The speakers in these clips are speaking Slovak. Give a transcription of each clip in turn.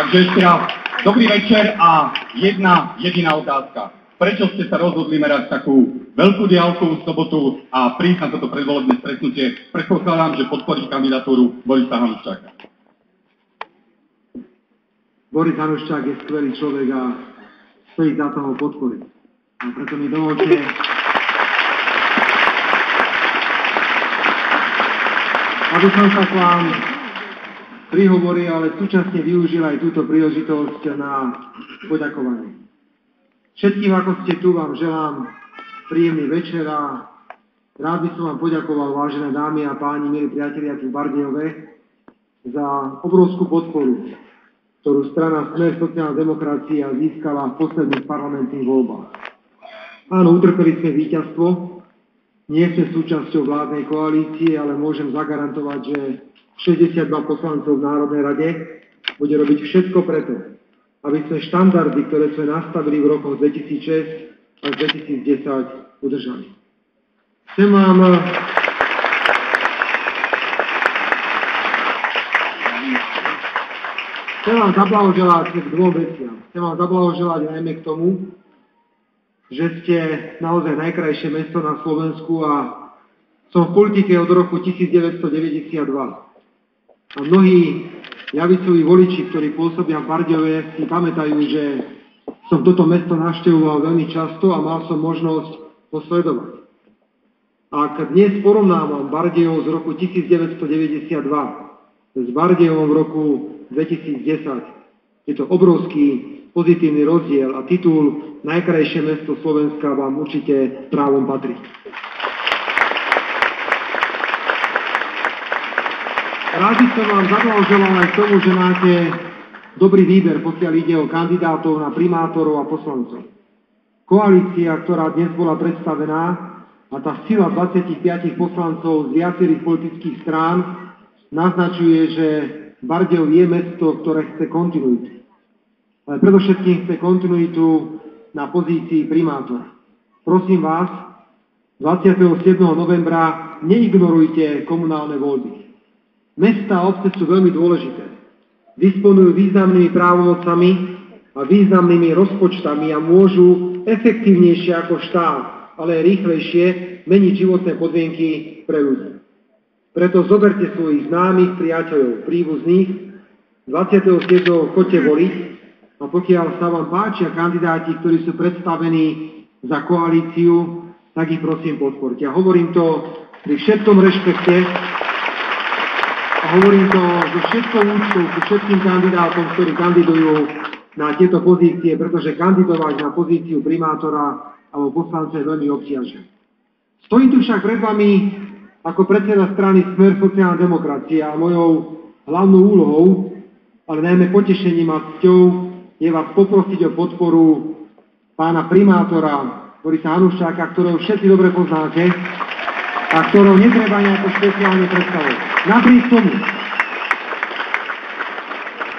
Takže ešte raz, dobrý večer a jedna jediná otázka. Prečo ste sa rozhodli merať takú veľkú diaľkovú sobotu a prísť na toto predvolebné stretnutie? Predpokladám, že podporíš kandidatúru Borisa Hanuščáka. Boris Hanuščák je skvelý človek a stojí za toho podporiť. A preto mi dovolte, aby som sa k vám prihovoril, ale súčasne využil aj túto príležitosť na poďakovanie. Všetkým, ako ste tu, vám želám príjemný večer a rád by som vám poďakoval, vážené dámy a páni, milí priatelia tu v Bardejove, za obrovskú podporu, ktorú strana Smer sociálna demokracia získala v posledných parlamentných voľbách. Áno, utrpeli sme víťazstvo, nie sme súčasťou vládnej koalície, ale môžem zagarantovať, že 62 poslancov v Národnej rade bude robiť všetko preto, aby sme štandardy, ktoré sme nastavili v rokoch 2006 až 2010, udržali. Chcem vám zablahoželať k dvom veciam. Chcem vám zablahoželať najmä k tomu, že ste naozaj najkrajšie mesto na Slovensku a som v politike od roku 1992. A mnohí ľavicoví voliči, ktorí pôsobia v Bardejove, si pamätajú, že som toto mesto navštevoval veľmi často a mal som možnosť ho sledovať. Ak dnes porovnávam Bardejov z roku 1992 s Bardejovom v roku 2010, je to obrovský pozitívny rozdiel a titul Najkrajšie mesto Slovenska vám určite právom patrí. Rád by som vám zablahoželal aj k tomu, že máte dobrý výber, pokiaľ ide o kandidátov na primátorov a poslancov. Koalícia, ktorá dnes bola predstavená, a tá sila 25 poslancov z viacerých politických strán naznačuje, že Bardejov je mesto, ktoré chce kontinuitu. Ale predovšetkým chce kontinuitu na pozícii primátora. Prosím vás, 27. novembra neignorujte komunálne voľby. Mestá a obce sú veľmi dôležité. Disponujú významnými právomocami a významnými rozpočtami a môžu efektívnejšie ako štát, ale aj rýchlejšie meniť životné podmienky pre ľudí. Preto zoberte svojich známych, priateľov, príbuzných, 27. choďte voliť a pokiaľ sa vám páčia kandidáti, ktorí sú predstavení za koalíciu, tak ich prosím podporte. Ja hovorím to pri všetkom rešpekte a hovorím to so všetkou úctou ku všetkým kandidátom, ktorí kandidujú na tieto pozície, pretože kandidovať na pozíciu primátora alebo poslanca je veľmi obťažné. Stojím tu však pred vami ako predseda strany Smer sociálna demokracia a mojou hlavnou úlohou, ale najmä potešením a cťou je vás poprosiť o podporu pána primátora Borisa Hanuščáka, ktorého všetci dobre poznáte a ktorého netreba nejako špeciálne predstavovať.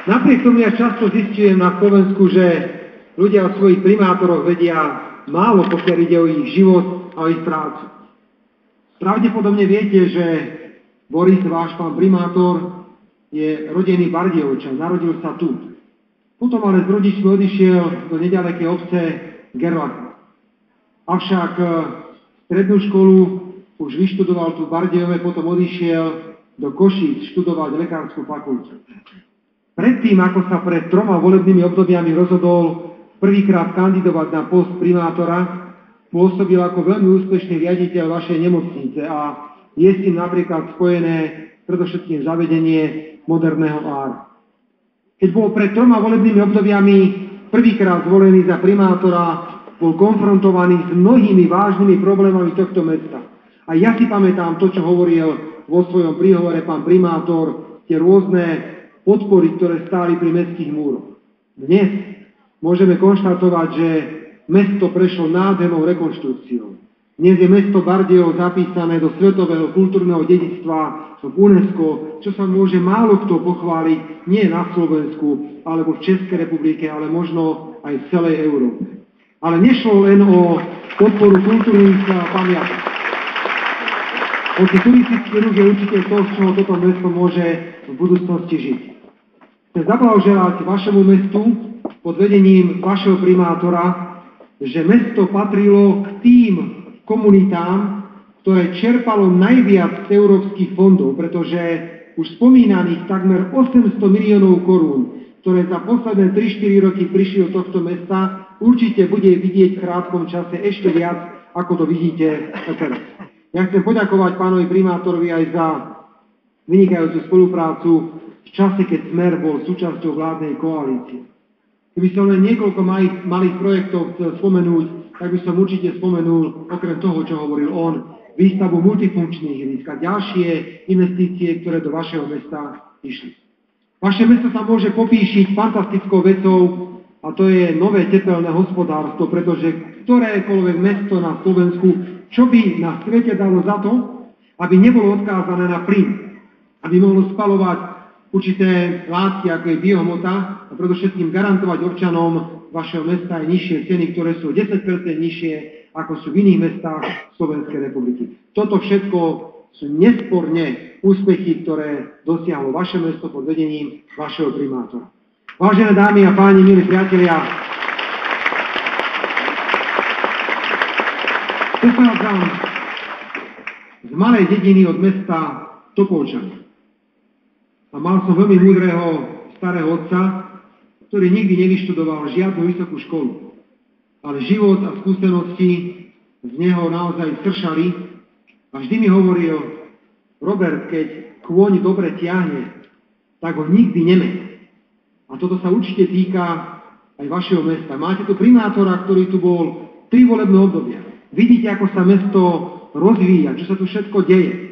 Napriek tomu ja často zistujem na Slovensku, že ľudia o svojich primátoroch vedia málo, pokiaľ ide o ich život a o ich prácu. Pravdepodobne viete, že Boris, váš pán primátor, je rodený Bardejovčan, narodil sa tu. Potom ale s rodičmi odišiel do nedalekej obce Gerlach. Avšak strednú školu už vyštudoval tu v Bardejove, potom odišiel do Košíc študovať lekársku fakultu. Predtým, ako sa pred 3 volebnými obdobiami rozhodol prvýkrát kandidovať na post primátora, pôsobil ako veľmi úspešný riaditeľ vašej nemocnice a je s tým napríklad spojené predovšetkým zavedenie moderného AR. Keď bol pred 3 volebnými obdobiami prvýkrát zvolený za primátora, bol konfrontovaný s mnohými vážnymi problémami tohto mesta. A ja si pamätám to, čo hovoril vo svojom príhovore pán primátor, tie rôzne podpory, ktoré stáli pri mestských múroch. Dnes môžeme konštatovať, že mesto prešlo nádhernou rekonštrukciou. Dnes je mesto Bardejov zapísané do svetového kultúrneho dedičstva v UNESCO, čo sa môže málo kto pochváliť nie na Slovensku, alebo v Českej republike, ale možno aj v celej Európe. Ale nešlo len o podporu kultúrnych pamiatok. Hoci turistický ruch je určite to, z čoho toto mesto môže v budúcnosti žiť. Chcem zablahoželať vašemu mestu pod vedením vašeho primátora, že mesto patrilo k tým komunitám, ktoré čerpalo najviac z európskych fondov, pretože už spomínaných takmer 800 miliónov korún, ktoré za posledné 3-4 roky prišli do tohto mesta, určite bude vidieť v krátkom čase ešte viac, ako to vidíte teraz. Ja chcem poďakovať pánovi primátorovi aj za vynikajúcu spoluprácu v čase, keď Smer bol súčasťou vládnej koalície. Keby som len niekoľko malých projektov chcel spomenúť, tak by som určite spomenul, okrem toho, čo hovoril on, výstavbu multifunkčných ihrisk a ďalšie investície, ktoré do vašeho mesta išli. Vaše mesto sa môže popíšiť fantastickou vecou a to je nové tepelné hospodárstvo, pretože ktorékoľvek mesto na Slovensku, čo by na svete dalo za to, aby nebolo odkázané na plyn, aby mohlo spalovať určité látky, ako je biohmota, a predovšetkým garantovať občanom vašeho mesta aj nižšie ceny, ktoré sú 10% nižšie, ako sú v iných mestách Slovenskej republiky. Toto všetko sú nesporne úspechy, ktoré dosiahlo vaše mesto pod vedením vašeho primátora. Vážené dámy a páni, milí priatelia, pochádzam z malej dediny od mesta Topolčany. A mal som veľmi múdreho starého otca, ktorý nikdy nevyštudoval žiadnu vysokú školu. Ale život a skúsenosti z neho naozaj sršali a vždy mi hovoril: Robert, keď kôň dobre tiahne, tak ho nikdy nemeň. A toto sa určite týka aj vašeho mesta. Máte tu primátora, ktorý tu bol 3 volebné obdobia. Vidíte, ako sa mesto rozvíja, čo sa tu všetko deje.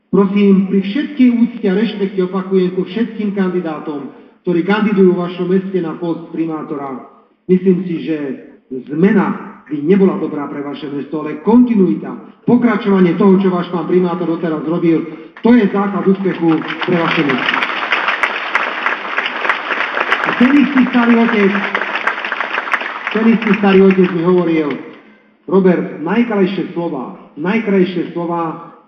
Prosím, pri všetkej úcte a rešpekte opakujem ku všetkým kandidátom, ktorí kandidujú v vašom meste na post primátora. Myslím si, že zmena by nebola dobrá pre vaše mesto, ale kontinuita, pokračovanie toho, čo váš pán primátor doteraz robil, to je základ úspechu pre vaše mesto. A ten istý starý otec mi hovoril: Robert, najkrajšie slova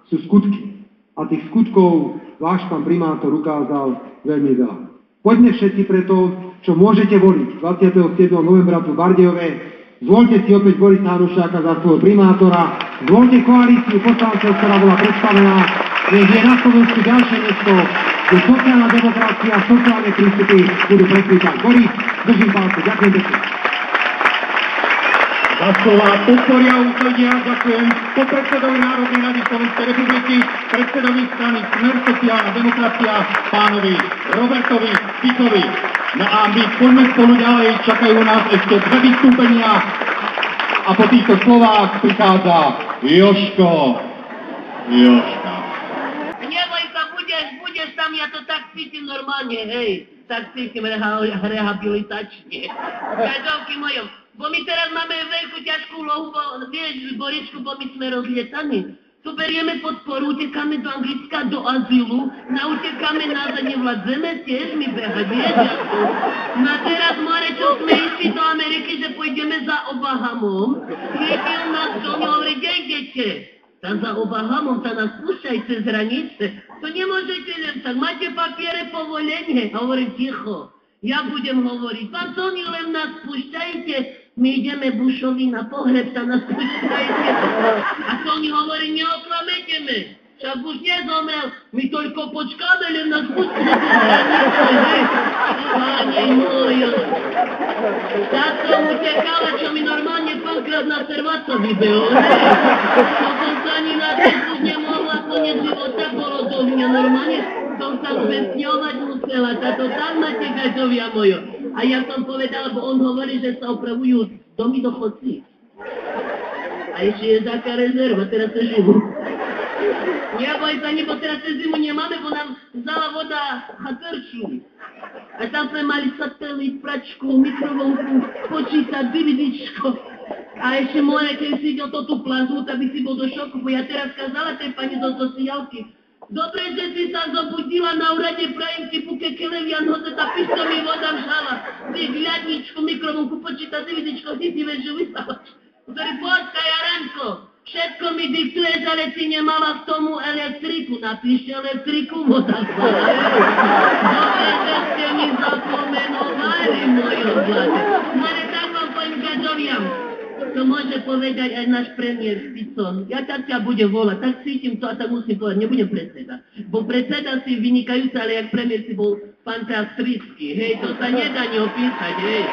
sú skutky. A tých skutkov váš pán primátor ukázal veľmi veľa. Poďme všetci preto, čo môžete voliť 27. novembra tu v Bardejove. Zvoľte si opäť Borisa Hanušáka za svojho primátora. Zvoľte koalíciu poslancov, ktorá bola predstavená. Nech je na Slovensku ďalšie mesto, kde sociálna demokracia a sociálne prístupy budú prekvítať. Boris, držím palce. Ďakujem pekne. Za slova podporia úsledia ďakujem podpredsedovi Národnej rady Slovenskej republiky, predsedovi strany Smer sociálna demokracia, pánovi Robertovi Ficovi. No a my poďme spolu ďalej, čakajú nás ešte 2 vystúpenia a po týchto slovách prichádza Jožko. Neboj sa, budeš tam, ja to tak cítim normálne, hej. Tak cítim rehabilitačne. Každovky mojom. Bo my teraz máme veľkú ťažkú úlohu, vieš, Boričku, bo my sme rozlietaní. Tu berieme podporu, utekáme do Anglicka, do azylu, nautekáme na nevlad zeme, tiež mi behať, vieš, ako. No a teraz, more, čo sme išli do Ameriky, že pôjdeme za Obahamom, vietil nás to, hovorí, kde idete? Tam za Obahamom, tam nás púšťaj cez hranice. To nemôžete len tak, máte papiere, povolenie. Hovorím, ticho, ja budem hovoriť, pán Toni, len nás púšťajte. My ideme Bushovi na pohreb, tam nás púšťajte. A Toni hovorí, neoklamete me. Však už nezomrel, my toľko počkáme, len nás púšťajte. Pane mojo. Tak som utekala, čo mi normálne pánkrát na serváco vybehol. To som sa ani na cestu nemohla, koniec života bolo do mňa normálne. Som sa zvesňovať musela, táto tam máte gaďovia mojo. A ja som povedala, bo on hovorí, že sa opravujú domy do chodci. A ešte je taká rezerva, teraz sa živu. Neboj sa, nebo teraz sa zimu nemáme, bo nám vzala voda chatrču. A tam sme mali satelit, pračku, mikrovlnku, počítač, DVDčko. A ešte more, keď si idel to tú plazmu, tak by si bol do šoku, bo ja teraz kazala tej pani zo sociálky. Dobre, že si sa zobudila na úrade, prajem ti puke kelevian, hoze tá pišta mi voda vžala. Ty hľadničku, mikrovlnku, počítač, DVDčko, ty si vieš, že vysavač. Ktorý počkaj, Jaranko. Všetko mi diktuješ, ale si nemala k tomu elektriku. Napíšte elektriku, voda spala. Dobre, že ste mi zapomenovali, mojom vlade. No ale tak vám poviem, gadžovia. To môže povedať aj náš premiér Fico. Ja tak ťa budem volať, tak cítim to a tak musím povedať, nebudem predseda. Bo predseda si vynikajúci, ale jak premiér si bol fantastický. Hej, to sa nedá ni opísať, hej.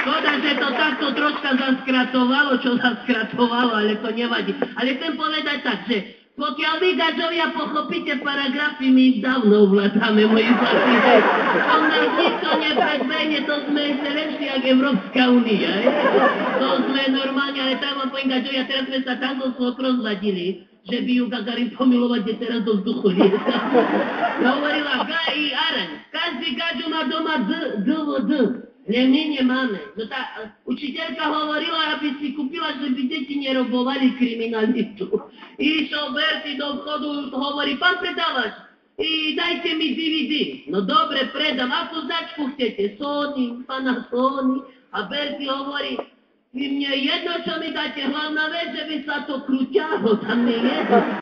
Škoda, že to takto troška zaskratovalo, čo zaskratovalo, ale to nevadí. Ale chcem povedať tak, že pokiaľ vy, gadžovia, pochopíte paragrafy, my ich dávno ovládame, moji zlatí. To nás nikto nepredbehne, to sme ešte lepší, jak Európska únia. To sme normálne, ale tak vám poviem, gadžovia, teraz sme sa tak so svokrom zladili, že by ju Gagarin pomilovať, kde teraz do vzduchu lieta. Hovorila Gai Aren, každý gadžu má doma D. Nie, my nemáme. No tá učiteľka hovorila, aby si kúpila, že by deti nerobovali kriminalitu. Išiel Berti do vchodu, hovorí, pán predávač, dajte mi DVD. No dobre, predám. Akú značku chcete? Sony, Panasonic. A Berti hovorí, vy mne jedno, čo mi dáte, hlavná vec, že by sa to krúťalo, tam nie je.